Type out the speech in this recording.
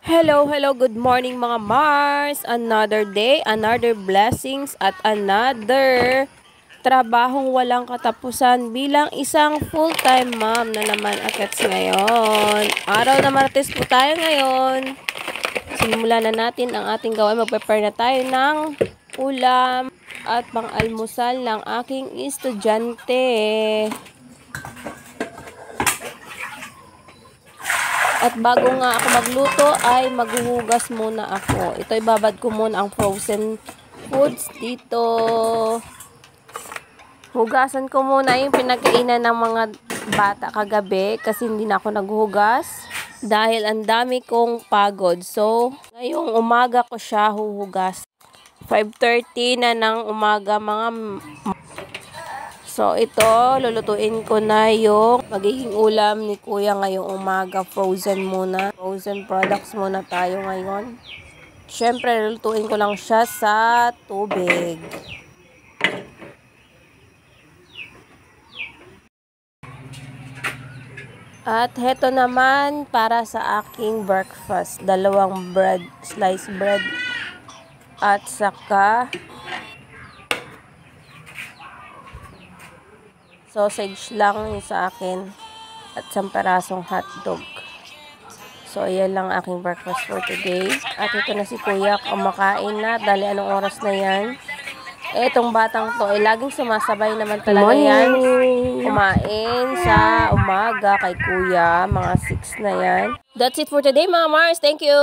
Hello, hello, good morning mga Mars. Another day, another blessings at another trabahong walang katapusan bilang isang full-time mom na naman agats ngayon. Araw na Martes po tayo ngayon. Simulan na natin ang ating gawain. Mag-prepare na tayo ng ulam at pang-almusal ng aking estudyante. At bago nga ako magluto ay maghuhugas muna ako. Ito ibabad ko muna ang frozen foods dito. Hugasan ko muna yung pinagkainan ng mga bata kagabi kasi hindi na ako naghuhugas dahil ang dami kong pagod. So, ngayong umaga ko siya huhugas. 5:30 na ng umaga mga. So, ito, lulutuin ko na yung magiging ulam ni Kuya ngayong umaga. Frozen muna. Frozen products muna tayo ngayon. Siyempre, lulutuin ko lang siya sa tubig. At heto naman para sa aking breakfast. 2 bread, sliced bread. At saka sausage lang yung sa akin at 1 parasong hotdog. So, ayan lang aking breakfast for today. At ito na si Kuya, kumakain na. Dali, anong oras na yan? Itong batang to, laging sumasabay naman talaga yan. Kumain sa umaga kay Kuya. Mga 6 na yan. That's it for today, mga Mars. Thank you!